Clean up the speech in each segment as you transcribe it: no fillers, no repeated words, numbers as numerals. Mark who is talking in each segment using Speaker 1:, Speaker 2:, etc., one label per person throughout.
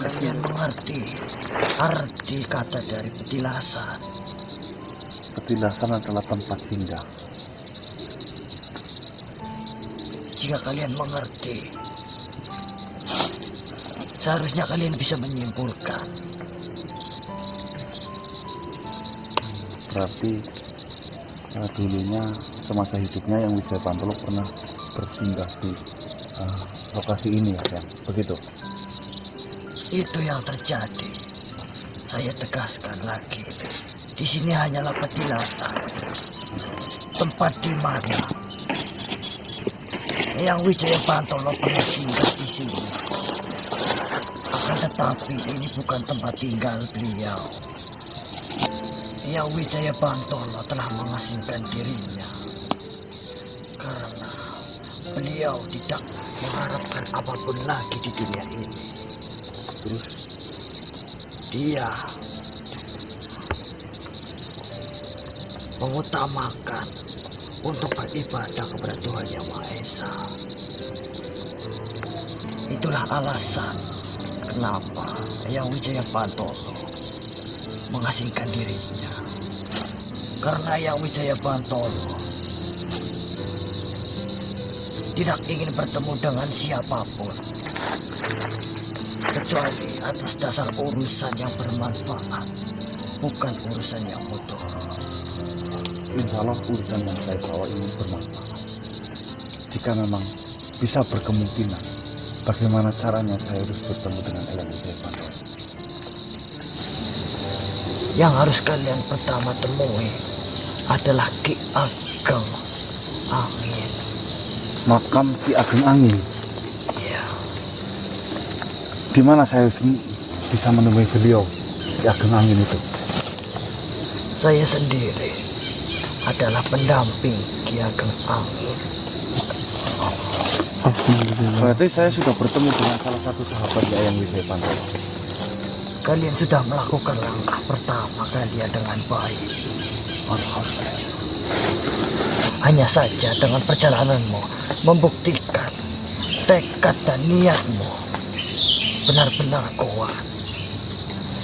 Speaker 1: kalian mengerti arti kata dari petilasan?
Speaker 2: Petilasan adalah tempat singgah.
Speaker 1: Jika kalian mengerti, seharusnya kalian bisa menyimpulkan.
Speaker 2: Berarti dulunya semasa hidupnya yang Wijaya Pantolo pernah bersinggah di lokasi ini ya, begitu?
Speaker 1: Itu yang terjadi. Saya tegaskan lagi, di sini hanyalah petilasan, tempat di mana yang Wijaya Pantolo pernah singgah di sini. Akan tetapi ini bukan tempat tinggal beliau. Yang Wijaya Pantolo telah mengasingkan dirinya karena beliau tidak mengharapkan apapun lagi di dunia ini.
Speaker 2: Terus
Speaker 1: dia mengutamakan untuk beribadah kepada Tuhan Yang Maha Esa. Itulah alasan kenapa Yang Wijaya Pantolo mengasingkan dirinya. Karena Yang Wijaya Pantolo tidak ingin bertemu dengan siapapun kecuali atas dasar urusan yang bermanfaat, bukan urusan yang bodoh.
Speaker 2: insya Allah urusan yang saya bawa ini bermanfaat. Jika memang bisa berkemungkinan, bagaimana caranya saya harus bertemu dengan Eyang Wijaya Pantolo?
Speaker 1: Yang harus kalian pertama temui adalah Ki Ageng Angin.
Speaker 2: Makam Ki Ageng Angin.
Speaker 1: Ya,
Speaker 2: Di mana saya bisa menemui beliau, Ki Ageng Angin itu?
Speaker 1: saya sendiri adalah pendamping Ki Ageng Angin.
Speaker 2: Berarti saya sudah bertemu dengan salah satu sahabat Eyang Wijaya Pantolo.
Speaker 1: Kalian sudah melakukan langkah pertama kalian dengan baik.
Speaker 2: Alhamdulillah.
Speaker 1: Hanya saja dengan perjalananmu membuktikan tekad dan niatmu benar-benar kuat.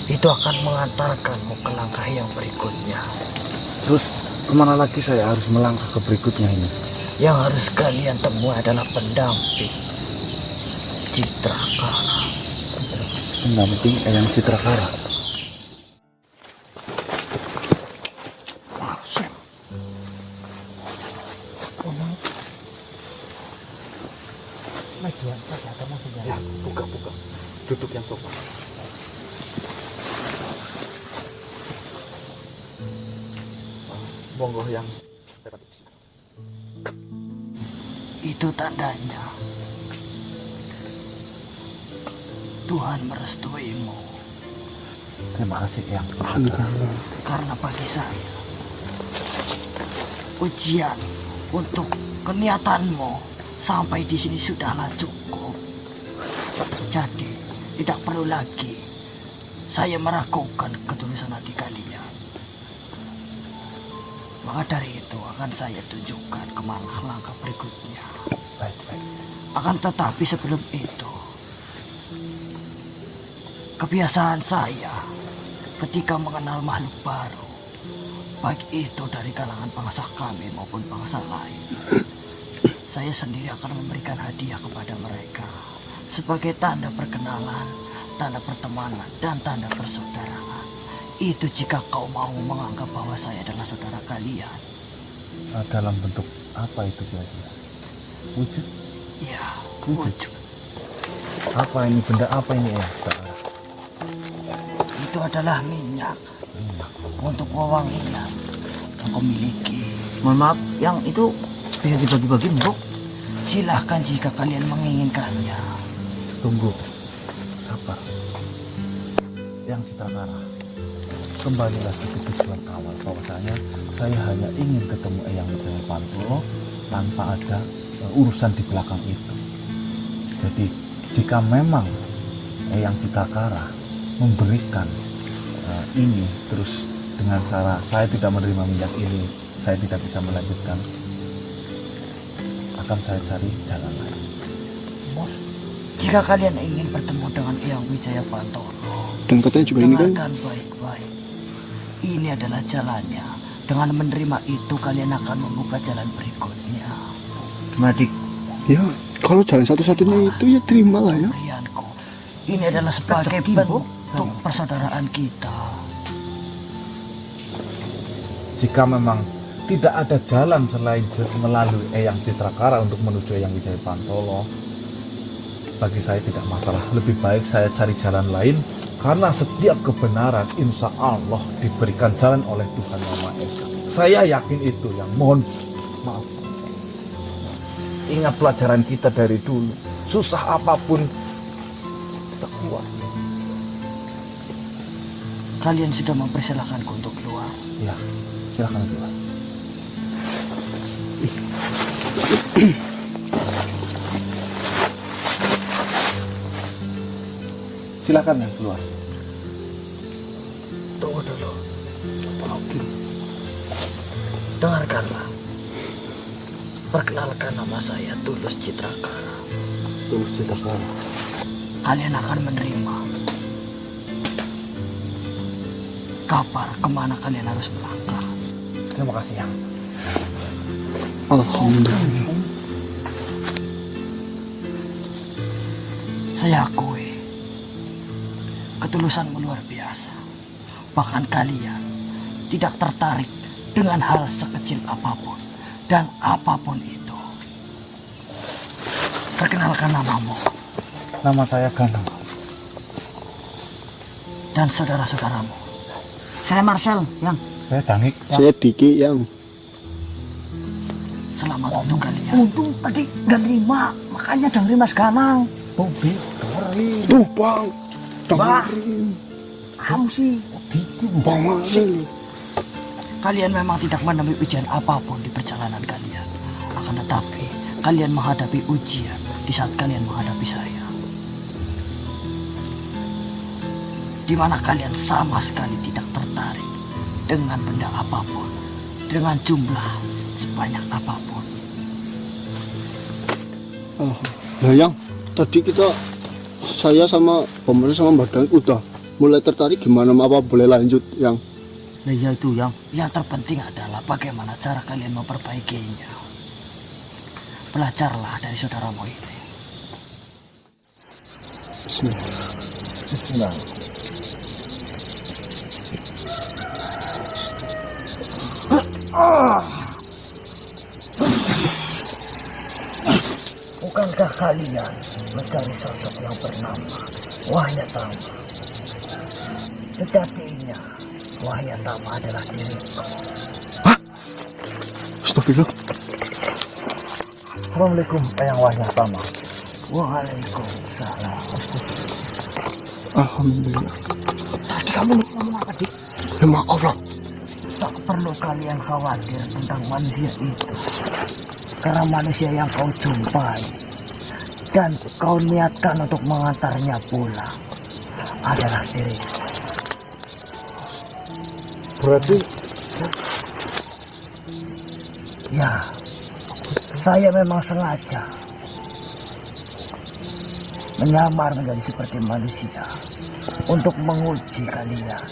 Speaker 1: Itu akan mengantarkanmu ke langkah yang berikutnya.
Speaker 2: Terus kemana lagi saya harus melangkah ke berikutnya ini?
Speaker 1: Yang harus kalian temui adalah pendamping Citrakara.
Speaker 2: Pendamping Eyang Citrakara.
Speaker 1: Masuk. Median saja kamu sendiri.
Speaker 2: Ya, buka. Duduk yang sopan. Monggo yang
Speaker 1: Itu tandanya Tuhan merestuimu.
Speaker 2: terima kasih Eyang.
Speaker 1: Karena bagi saya ujian untuk keniatanmu sampai di sini sudahlah cukup. Jadi tidak perlu lagi saya meragukan ketulusan hati kalian. Maka dari itu akan saya tunjukkan kemana langkah berikutnya.
Speaker 2: Baik.
Speaker 1: Akan tetapi sebelum itu, kebiasaan saya ketika mengenal makhluk baru, baik itu dari kalangan bangsa kami maupun bangsa lain, saya sendiri akan memberikan hadiah kepada mereka sebagai tanda perkenalan, tanda pertemanan, dan tanda persaudaraan. Itu jika kau mau menganggap bahwa saya adalah saudara kalian.
Speaker 2: Dalam bentuk apa itu kira-kira? Wujud?
Speaker 1: Ya, wujud.
Speaker 2: Apa ini? Benda apa ini Eyang?
Speaker 1: Itu adalah minyak untuk wewangian yang kau miliki.
Speaker 3: Mohon maaf, yang itu bisa dibagi-bagi, Mbok?
Speaker 1: Silahkan jika kalian menginginkannya.
Speaker 2: Tunggu. Sabar. Yang Citrakara, kembalilah ke tujuan awal bahwasanya saya hanya ingin ketemu Eyang Wijaya Pantolo tanpa ada urusan di belakang itu. Jadi jika memang Eyang Citrakara memberikan ini terus dengan cara saya tidak menerima minyak ini, saya tidak bisa melanjutkan, akan saya cari jalan lain.
Speaker 1: Bos, Jika kalian ingin bertemu dengan Eyang Wijaya Pantoro,
Speaker 4: Dan katanya juga ini kan
Speaker 1: dengarkan baik-baik. Ini adalah jalannya. Dengan menerima itu kalian akan membuka jalan berikutnya.
Speaker 3: Gimana dik?
Speaker 4: ya kalau jalan satu-satunya itu ya terimalah ya.
Speaker 1: Pemberianku. Ini adalah sebagai
Speaker 3: Rezeki, Bu.
Speaker 1: bentuk persaudaraan kita.
Speaker 2: Jika memang tidak ada jalan selain melalui Eyang Citrakara untuk menuju Eyang Wijaya Pantolo, bagi saya tidak masalah. Lebih baik saya cari jalan lain, karena setiap kebenaran insya Allah diberikan jalan oleh Tuhan Yang Maha Esa. Saya yakin itu. Yang mohon maaf, ingat pelajaran kita dari dulu, susah apapun kita kuat.
Speaker 1: Kalian sudah mempersilahkanku untuk keluar.
Speaker 2: Ya, silakan keluar. Silakan yang keluar.
Speaker 1: Tunggu dulu. Oke. Dengarkanlah. Perkenalkan, nama saya Tulus Citrakara.
Speaker 4: Tulus Citrakara.
Speaker 1: Kalian akan menerima kabar kemana kalian harus melangkah.
Speaker 2: Terima kasih yang.
Speaker 4: Alhamdulillah.
Speaker 1: Saya akui ketulusanmu luar biasa. Bahkan kalian tidak tertarik dengan hal sekecil apapun dan apapun itu. Perkenalkan namamu
Speaker 2: Nama saya Ganang.
Speaker 1: dan saudara-saudaramu.
Speaker 3: Saya Marcel, yang.
Speaker 2: Saya Dangik.
Speaker 4: Saya Diki yang
Speaker 1: Selamat untuk kalian.
Speaker 3: Untung tadi gak nerima, makanya jangan nerima sekarang. Bobi,
Speaker 4: tuh bang. Dengerin.
Speaker 3: kamu sih.
Speaker 4: Bang Marcel.
Speaker 1: Kalian memang tidak menemui ujian apapun di perjalanan kalian. Akan tetapi kalian menghadapi ujian di saat kalian menghadapi saya. Di mana kalian sama sekali tidak tertarik dengan benda apapun, dengan jumlah sebanyak apapun.
Speaker 4: Nah yang tadi saya sama Om Marcel sama Mbak Dang udah mulai tertarik, gimana apa boleh lanjut yang?
Speaker 3: Nah iya itu yang.
Speaker 1: Yang terpenting adalah bagaimana cara kalian memperbaikinya. Belajarlah dari saudaramu ini.
Speaker 4: Bismillah.
Speaker 2: Bismillah.
Speaker 1: Bukankah kalian mencari sosok yang bernama Wahyatama? Sejatinya Wahyatama adalah diriku.
Speaker 4: Astagfirullah.
Speaker 2: Assalamualaikum Eyang Wahyatama.
Speaker 1: Waalaikumsalam.
Speaker 4: Alhamdulillah.
Speaker 1: Tadi kamu ngomong apa, Dik?
Speaker 4: Ya maaf lah.
Speaker 1: Tak perlu kalian khawatir tentang manusia itu. Karena manusia yang kau jumpai dan kau niatkan untuk mengantarnya pulang adalah diriku.
Speaker 4: Berarti
Speaker 1: Ya, saya memang sengaja menyamar menjadi seperti manusia untuk menguji kalian.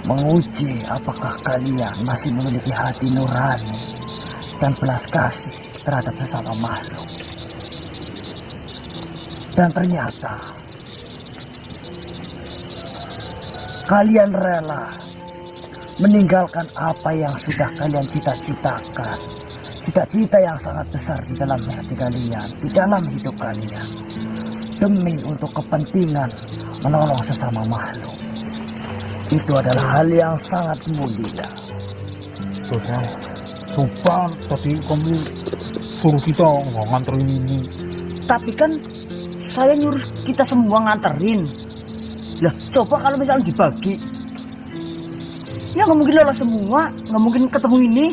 Speaker 1: Menguji apakah kalian masih memiliki hati nurani dan belas kasih terhadap sesama makhluk. Dan ternyata kalian rela meninggalkan apa yang sudah kalian cita-citakan. Cita-cita yang sangat besar di dalam hati kalian, di dalam hidup kalian. Demi untuk kepentingan menolong sesama makhluk. Itu adalah hal yang sangat mulia.
Speaker 2: Sumpah tadi kamu suruh kita nggak nganterin ini.
Speaker 3: Tapi kan saya nyuruh kita semua nganterin. Lah coba kalau misalnya dibagi, ya nggak mungkin lolos semua, nggak mungkin ketemu ini.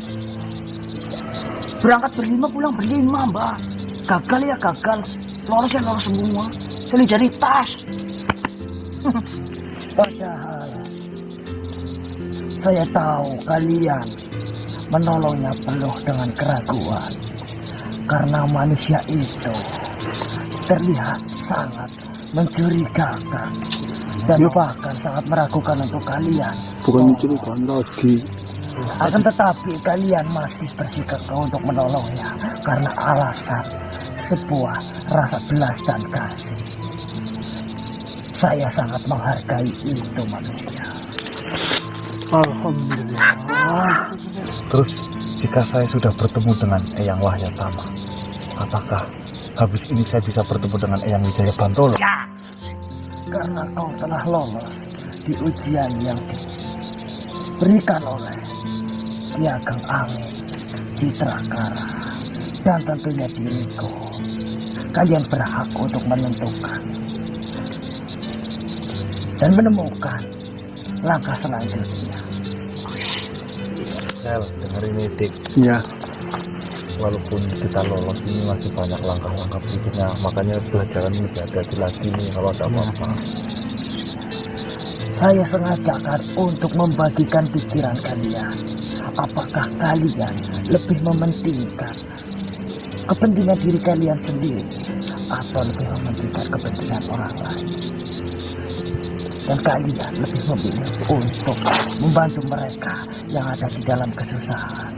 Speaker 3: Berangkat berlima pulang berlima, Mbak. Gagal ya gagal, lolos ya lolos semua. Solidaritas.
Speaker 1: Padahal saya tahu kalian menolongnya penuh dengan keraguan.
Speaker 3: Karena manusia itu terlihat sangat mencurigakan dan bahkan sangat meragukan untuk kalian.
Speaker 4: Bukan mencurigakan lagi.
Speaker 3: Akan tetapi kalian masih bersikap untuk menolongnya karena alasan sebuah rasa belas dan kasih. Saya sangat menghargai itu manusia.
Speaker 4: Alhamdulillah.
Speaker 2: Terus jika saya sudah bertemu dengan Eyang Wahyatama, apakah habis ini saya bisa bertemu dengan Eyang Wijaya Bantolo?
Speaker 3: Ya, karena kau telah lolos di ujian yang diberikan oleh Ki Ageng Angin, Citrakara, dan tentunya diriku. Kalian berhak untuk menentukan dan menemukan langkah selanjutnya.
Speaker 2: Sel, dengar ini Dik.
Speaker 4: Ya,
Speaker 2: Walaupun kita lolos ini masih banyak langkah-langkah berikutnya. Makanya pelajaran ini hati-hati lagi nih kalau ada apa-apa.
Speaker 3: Saya sengajakan untuk membagikan pikiran kalian. Apakah kalian lebih mementingkan kepentingan diri kalian sendiri atau lebih mementingkan kepentingan orang lain? Dan kalian lebih memilih untuk membantu mereka yang ada di dalam kesusahan.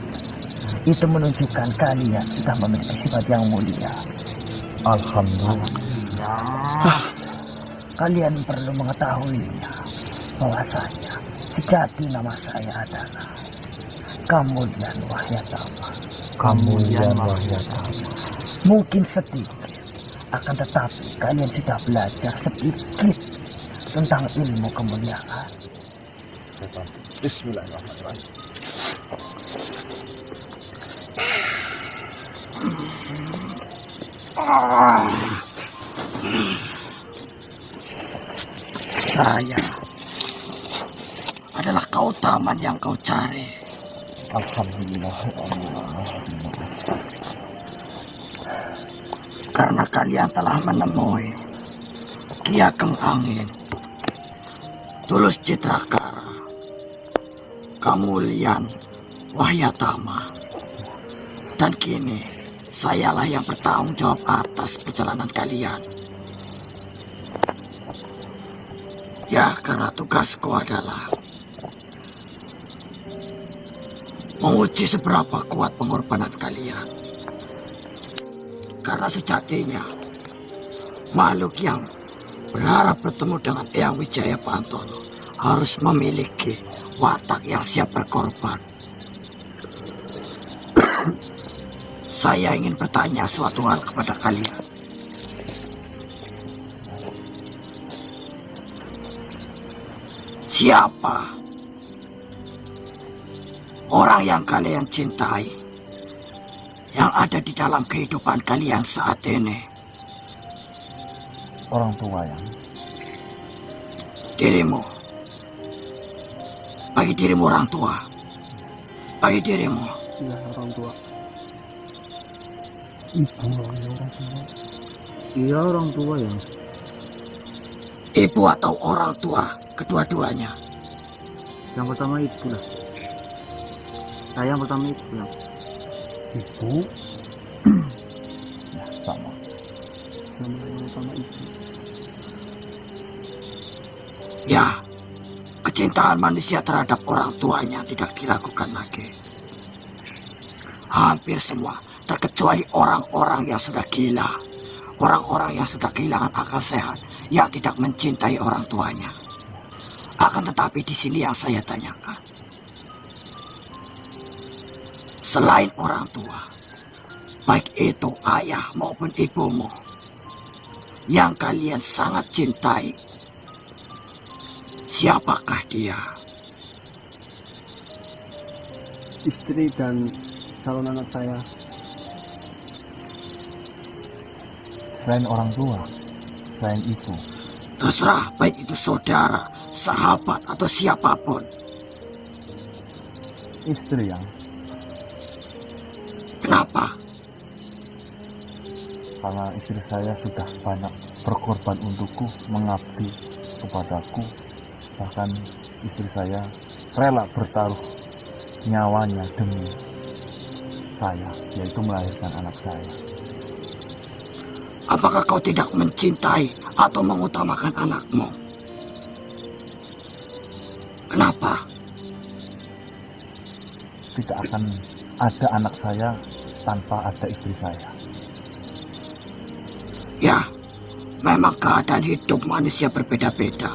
Speaker 3: Itu menunjukkan kalian sudah memiliki sifat yang mulia.
Speaker 2: Alhamdulillah.
Speaker 3: Kalian perlu mengetahuinya bahwasanya sejati nama saya adalah Kamulyan Wahyatama.
Speaker 2: Kamulyan Wahyatama.
Speaker 3: Mungkin sedikit, akan tetapi kalian sudah belajar sedikit tentang ilmu kemuliaan.
Speaker 2: Bismillahirrahmanirrahim.
Speaker 1: Saya adalah keutamaan yang kau cari.
Speaker 2: Alhamdulillah.
Speaker 1: Karena kalian telah menemui Ki Ageng Angin, Tulus Citrakara, Kamulyan Wahyatama. Dan kini sayalah yang bertanggung jawab atas perjalanan kalian. Ya, karena tugasku adalah menguji seberapa kuat pengorbanan kalian. Karena sejatinya makhluk yang berharap bertemu dengan Eyang Wijaya Bantolo harus memiliki watak yang siap berkorban. Saya ingin bertanya suatu hal kepada kalian. Siapa orang yang kalian cintai yang ada di dalam kehidupan kalian saat ini?
Speaker 2: Orang tua yang
Speaker 1: Dirimu. Bagi dirimu orang tua. Bagi dirimu.
Speaker 4: ya orang tua.
Speaker 2: ibu orang tua.
Speaker 3: Iya orang tua ya.
Speaker 1: Ibu atau orang tua, kedua-duanya.
Speaker 3: Yang pertama ibu lah. Saya yang pertama ibu lah.
Speaker 2: Ibu. Ya, sama.
Speaker 4: Sama yang pertama ibu.
Speaker 1: Ya, kecintaan manusia terhadap orang tuanya tidak diragukan lagi. Hampir semua, terkecuali orang-orang yang sudah gila. Orang-orang yang sudah kehilangan akal sehat, yang tidak mencintai orang tuanya. Akan tetapi di sini yang saya tanyakan. Selain orang tua, baik itu ayah maupun ibumu, yang kalian sangat cintai, siapakah dia?
Speaker 4: Istri dan calon anak saya.
Speaker 2: Selain orang tua, selain ibu.
Speaker 1: Terserah, baik itu saudara, sahabat, atau siapapun.
Speaker 2: Istri yang.
Speaker 1: Kenapa?
Speaker 2: Karena istri saya sudah banyak berkorban untukku, mengabdi kepadaku. Bahkan istri saya rela bertaruh nyawanya demi saya, yaitu melahirkan anak saya.
Speaker 1: apakah kau tidak mencintai atau mengutamakan anakmu? Kenapa?
Speaker 2: Tidak akan ada anak saya tanpa ada istri saya.
Speaker 1: Ya, memang keadaan hidup manusia berbeda-beda.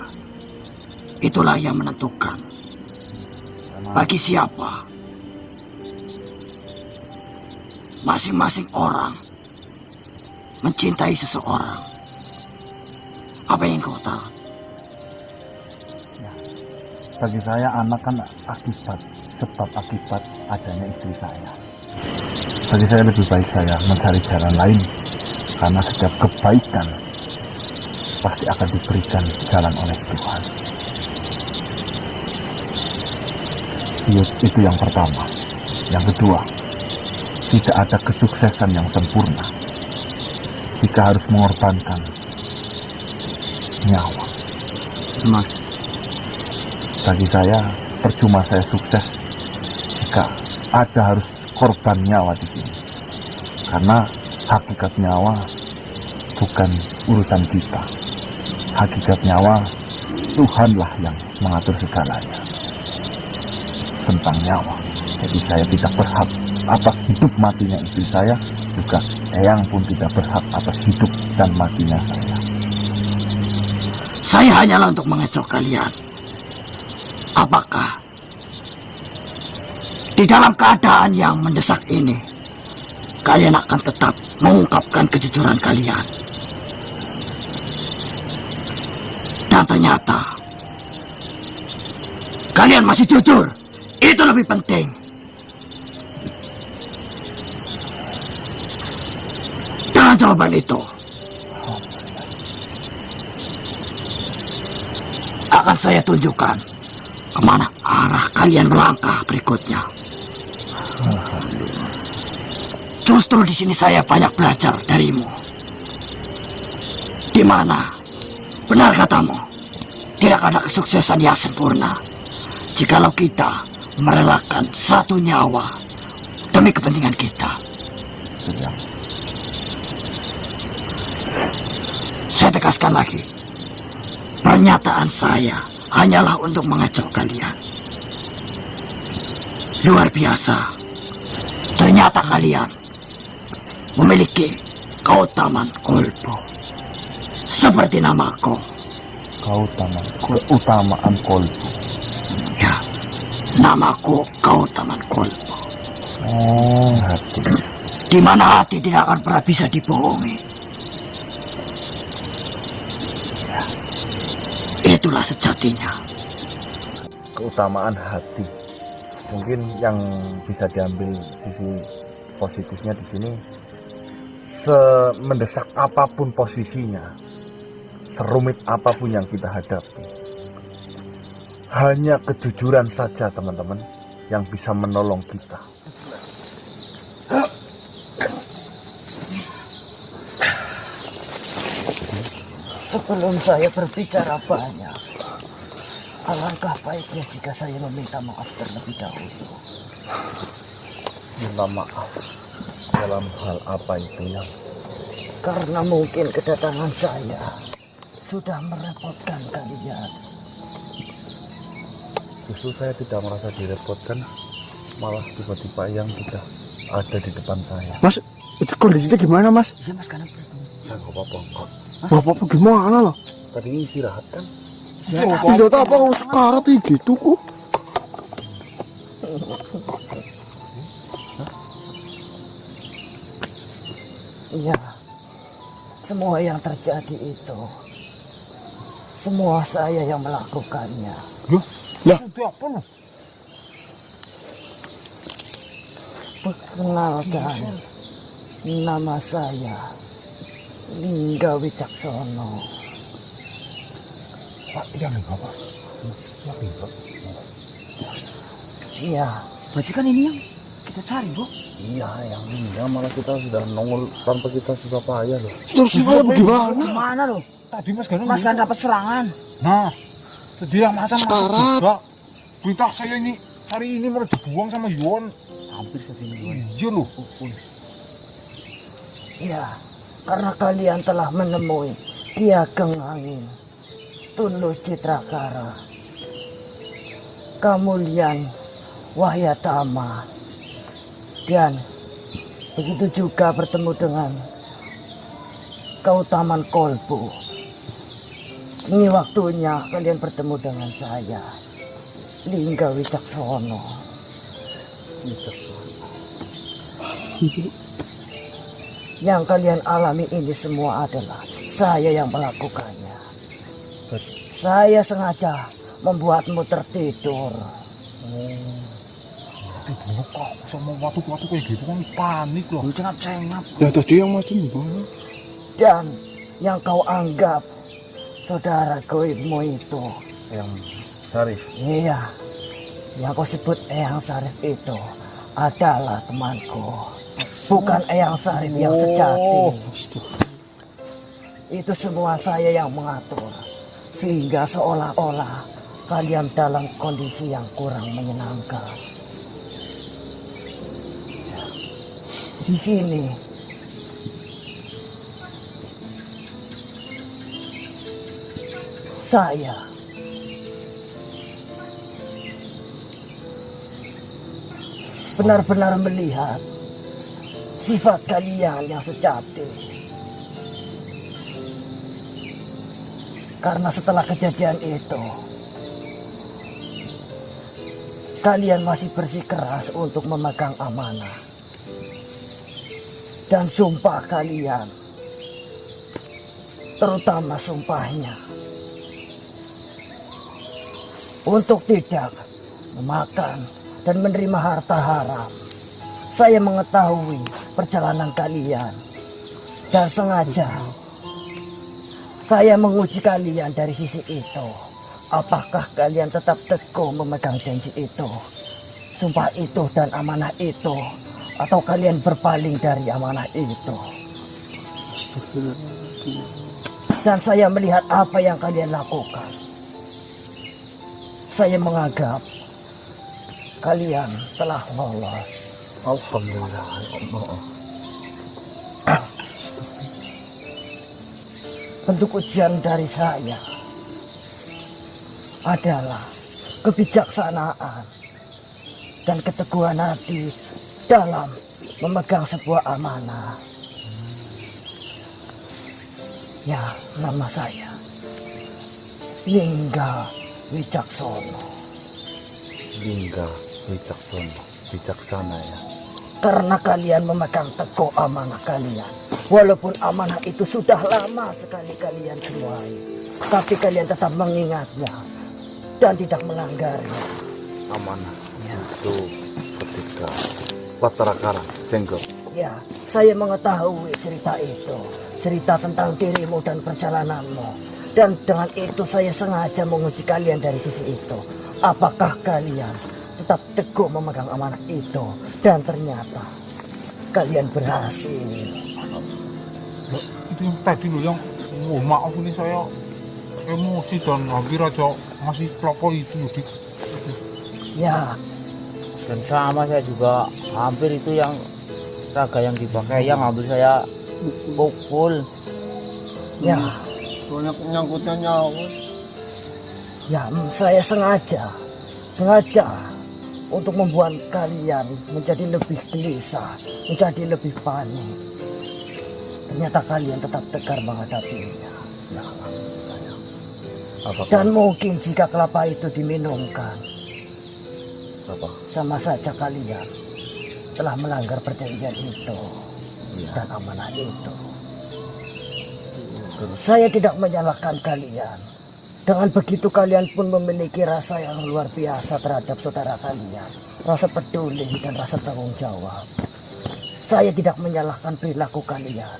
Speaker 1: Itulah yang menentukan. Bagi siapa? Masing-masing orang mencintai seseorang. Apa yang kau tahu?
Speaker 2: Bagi saya anak kan akibat, sebab akibat adanya istri saya. Bagi saya lebih baik saya mencari jalan lain, karena setiap kebaikan pasti akan diberikan jalan oleh Tuhan. Itu yang pertama. Yang kedua, tidak ada kesuksesan yang sempurna jika harus mengorbankan nyawa.
Speaker 4: Mas,
Speaker 2: Bagi saya, percuma saya sukses jika ada harus korban nyawa di sini. Karena hakikat nyawa bukan urusan kita. Hakikat nyawa Tuhanlah yang mengatur segalanya tentang nyawa. Jadi saya tidak berhak atas hidup matinya istri saya, juga Eyang pun tidak berhak atas hidup dan matinya saya.
Speaker 1: Saya hanyalah untuk mengecoh kalian. Apakah di dalam keadaan yang mendesak ini kalian akan tetap mengungkapkan kejujuran kalian? Dan ternyata kalian masih jujur. Itu lebih penting. Dengan jawaban itu akan saya tunjukkan kemana arah kalian melangkah berikutnya. Justru di sini saya banyak belajar darimu. Di mana, benar katamu, tidak ada kesuksesan yang sempurna jikalau kita merelakan satu nyawa demi kepentingan kita. Saya tegaskan lagi, pernyataan saya hanyalah untuk mengecoh kalian. Luar biasa, ternyata kalian memiliki keutamaan kolbu seperti namaku.
Speaker 2: Keutamaan kolbu.
Speaker 1: Ya, namaku keutamaan kolbu.
Speaker 2: Oh, hati.
Speaker 1: Di mana hati tidak akan pernah bisa dibohongi. Ya, itulah sejatinya.
Speaker 2: Keutamaan hati. Mungkin yang bisa diambil sisi positifnya di sini, semendesak apapun posisinya, serumit apapun yang kita hadapi, hanya kejujuran saja teman-teman yang bisa menolong kita.
Speaker 1: Sebelum saya berbicara banyak, alangkah baiknya jika saya meminta maaf terlebih dahulu.
Speaker 2: Minta maaf dalam hal apa itu ya?
Speaker 1: Karena mungkin kedatangan saya sudah merepotkan kalian.
Speaker 2: Justru saya tidak merasa direpotkan, malah tiba-tiba yang sudah ada di depan saya.
Speaker 4: Mas, itu kondisinya gimana, Mas?
Speaker 1: Iya mas, karena
Speaker 2: Saya nggak apa-apa kok.
Speaker 4: Bapak gimana loh?
Speaker 2: Tadi istirahat kan?
Speaker 4: Tidak tahu apa kalau sekarat gitu kok.
Speaker 1: iya, semua yang terjadi itu, semua saya yang melakukannya.
Speaker 4: Lah,
Speaker 2: Itu apa loh?
Speaker 1: Perkenalkan, nama saya Lingga Wicaksono.
Speaker 2: Pak, iya nih Bapak.
Speaker 1: Iya, berarti kan ini yang kita cari, Bu.
Speaker 2: Iya, yang ini ya, malah kita sudah nongol tanpa kita susah payah loh.
Speaker 4: terus saya bagaimana?
Speaker 1: Gimana loh?
Speaker 5: Tadi Mas Gano
Speaker 1: Mas kan dapat serangan.
Speaker 5: Nah, jadi yang macam
Speaker 4: Sekarat.
Speaker 5: juga. Berita saya ini hari ini malah dibuang sama Yuan.
Speaker 2: Hampir segini.
Speaker 5: Iya loh.
Speaker 1: Iya,
Speaker 3: karena kalian telah menemui Ki Ageng Angin, Tulus Citrakara, Kamulyan Wahyatama, dan begitu juga bertemu dengan Kautaman Kolbu. Ini waktunya kalian bertemu dengan saya, Lingga Wicaksono. Yang kalian alami ini semua adalah saya yang melakukannya. Saya sengaja membuatmu tertidur.
Speaker 5: Itu kok sama waktu-waktu kayak gitu kan panik loh.
Speaker 1: Cengap-cengap.
Speaker 4: Ya tadi yang macam mana?
Speaker 3: Dan yang kau anggap saudara goibmu itu,
Speaker 2: Yang Sarif.
Speaker 3: iya, yang kau sebut Eyang Sarif itu adalah temanku, bukan Eyang Sarif yang sejati. Itu semua saya yang mengatur, sehingga seolah-olah kalian dalam kondisi yang kurang menyenangkan. Di sini saya benar-benar melihat sifat kalian yang sejati. Karena setelah kejadian itu, kalian masih bersikeras untuk memegang amanah. Dan sumpah kalian, terutama sumpahnya, untuk tidak memakan dan menerima harta haram. Saya mengetahui perjalanan kalian dan sengaja saya menguji kalian dari sisi itu. Apakah kalian tetap teguh memegang janji itu, sumpah itu dan amanah itu, atau kalian berpaling dari amanah itu? Dan saya melihat apa yang kalian lakukan. Saya menganggap kalian telah lolos.
Speaker 2: Alhamdulillah. Allah.
Speaker 3: Bentuk ujian dari saya adalah kebijaksanaan dan keteguhan hati dalam memegang sebuah amanah. Ya, nama saya Lingga Wicaksono.
Speaker 2: Lingga Wicaksono. Bijaksana ya.
Speaker 3: Karena kalian memegang teguh amanah kalian. Walaupun amanah itu sudah lama sekali kalian tuai, tapi kalian tetap mengingatnya dan tidak melanggarnya.
Speaker 2: Amanah itu ketika Patrakara Jenggok.
Speaker 3: Ya, saya mengetahui cerita itu. Cerita tentang dirimu dan perjalananmu. Dan dengan itu saya sengaja menguji kalian dari sisi itu. Apakah kalian tetap teguh memegang amanah itu? Dan ternyata kalian berhasil.
Speaker 5: Loh, itu yang tadi loh yang maaf ini saya emosi dan hampir aja masih pelopor itu loh.
Speaker 3: Ya,
Speaker 6: Dan sama saya juga hampir itu yang raga yang dipakai yang hampir saya pukul.
Speaker 3: ya,
Speaker 4: Soalnya nyangkutnya nyawa.
Speaker 3: ya, saya sengaja untuk membuat kalian menjadi lebih gelisah, menjadi lebih panik. Ternyata kalian tetap tegar menghadapinya. Dan mungkin jika kelapa itu diminumkan, sama saja kalian telah melanggar perjanjian itu dan amanah itu. Saya tidak menyalahkan kalian. Dengan begitu kalian pun memiliki rasa yang luar biasa terhadap saudara kalian. Rasa peduli dan rasa tanggung jawab. Saya tidak menyalahkan perilaku kalian.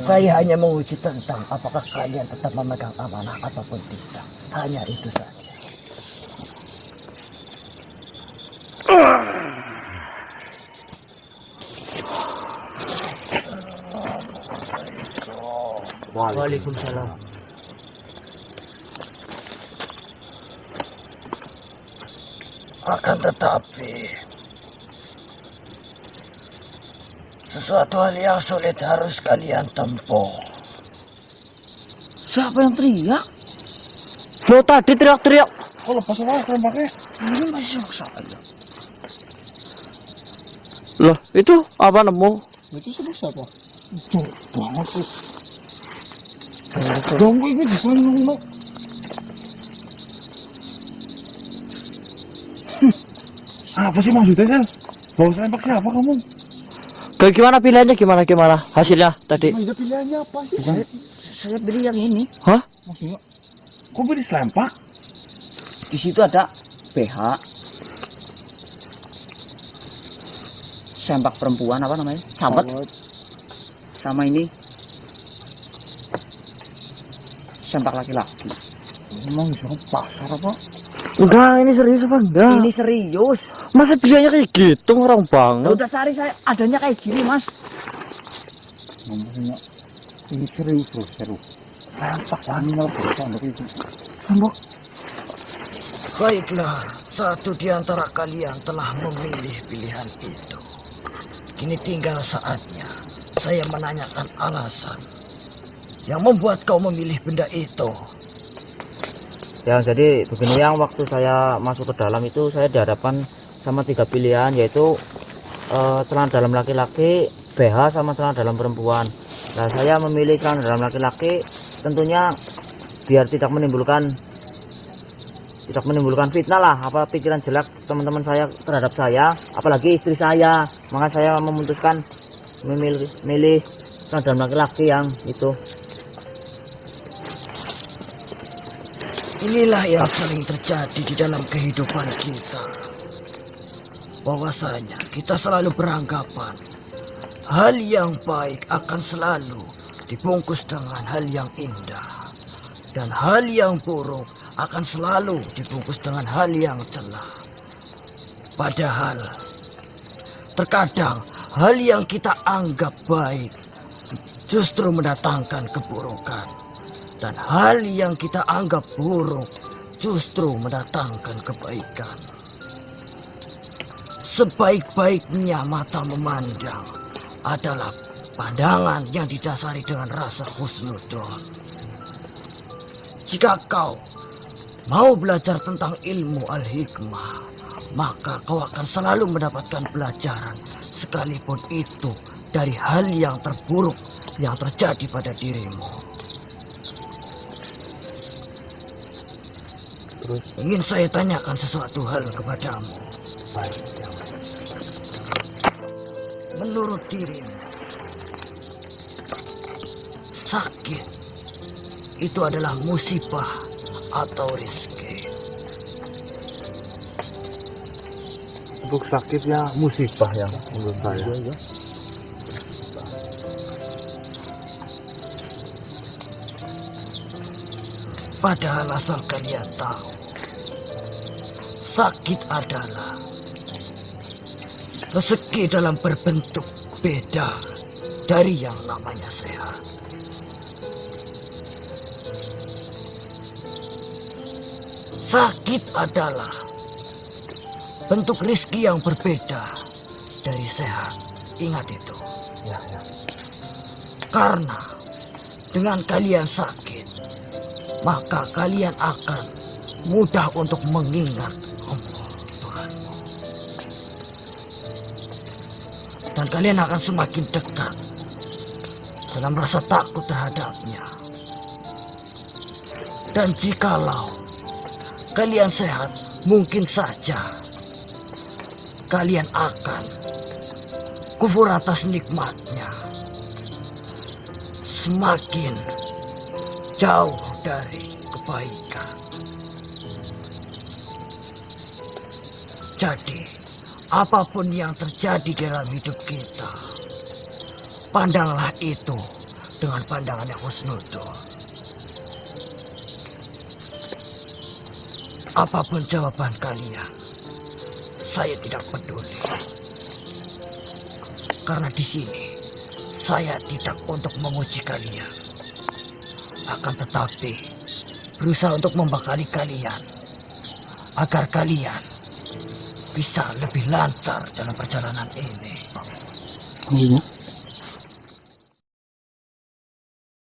Speaker 3: Saya hanya menguji tentang apakah kalian tetap memegang amanah ataupun tidak. Hanya itu saja.
Speaker 6: Waalaikumsalam.
Speaker 3: Akan tetapi
Speaker 1: sesuatu hal yang sulit harus kalian tempuh.
Speaker 3: Siapa yang teriak?
Speaker 1: Lo tadi teriak-teriak.
Speaker 5: Kok lepas aja kelompoknya?
Speaker 3: Ini masih saya.
Speaker 1: Loh, itu apa nemu?
Speaker 5: Itu sebelah siapa? Jauh banget tuh. Dong ini disaling no. Apa sih maksudnya, Sel? Bawa tembak siapa kamu?
Speaker 1: Kayak gimana pilihannya, gimana hasilnya tadi?
Speaker 5: Ada pilihannya apa sih?
Speaker 3: Saya beli yang ini.
Speaker 1: Hah?
Speaker 5: Maksudnya, kok beli selempak?
Speaker 3: Di situ ada PH. Sempak perempuan apa namanya? Sahabat. Sama ini. Sempak laki-laki.
Speaker 5: Emang disuruh pasar apa?
Speaker 1: Udah, ini serius apa enggak?
Speaker 3: Ini serius.
Speaker 1: Masa pilihannya kayak gitu, orang banget.
Speaker 3: Udah sehari saya adanya kayak gini, Mas.
Speaker 5: Maksudnya, ini serius bro, serius. Selempak lah, ini malah bercanda itu.
Speaker 3: Sambok.
Speaker 1: Baiklah, satu di antara kalian telah memilih pilihan itu. Kini tinggal saatnya saya menanyakan alasan yang membuat kau memilih benda itu.
Speaker 6: Ya, jadi begini yang waktu saya masuk ke dalam itu saya dihadapkan sama 3 pilihan, yaitu celana dalam laki-laki, BH sama celana dalam perempuan. Nah, saya memilih celana dalam laki-laki tentunya biar tidak menimbulkan fitnah lah, apa pikiran jelek teman-teman saya terhadap saya, apalagi istri saya. Maka saya memutuskan memilih celana dalam laki-laki yang itu.
Speaker 1: Inilah yang sering terjadi di dalam kehidupan kita. Bahwasanya kita selalu beranggapan hal yang baik akan selalu dibungkus dengan hal yang indah, dan hal yang buruk akan selalu dibungkus dengan hal yang celah. Padahal terkadang hal yang kita anggap baik justru mendatangkan keburukan, dan hal yang kita anggap buruk justru mendatangkan kebaikan. Sebaik-baiknya mata memandang adalah pandangan yang didasari dengan rasa husnudon. Jika kau mau belajar tentang ilmu al-hikmah, maka kau akan selalu mendapatkan pelajaran, sekalipun itu dari hal yang terburuk yang terjadi pada dirimu.
Speaker 6: Terus
Speaker 1: Ingin saya tanyakan sesuatu hal kepadamu. Menurut dirimu, sakit itu adalah musibah atau rezeki?
Speaker 2: Untuk sakit ya musibah yang menurut saya.
Speaker 1: Padahal asal kalian tahu, sakit adalah rezeki dalam berbentuk beda dari yang namanya sehat. Sakit adalah bentuk rizki yang berbeda dari sehat. Ingat itu.
Speaker 2: Ya.
Speaker 1: Karena dengan kalian sakit, maka kalian akan mudah untuk mengingat Allah Tuhanmu. Dan kalian akan semakin dekat dalam rasa takut terhadapnya. Dan jikalau kalian sehat, mungkin saja kalian akan kufur atas nikmatnya, semakin jauh dari kebaikan. Jadi, apapun yang terjadi dalam hidup kita, pandanglah itu dengan pandangan yang husnudon. Apapun jawaban kalian, saya tidak peduli. Karena di sini saya tidak untuk menguji kalian, akan tetapi berusaha untuk membekali kalian agar kalian bisa lebih lancar dalam perjalanan ini.
Speaker 4: Maksudnya?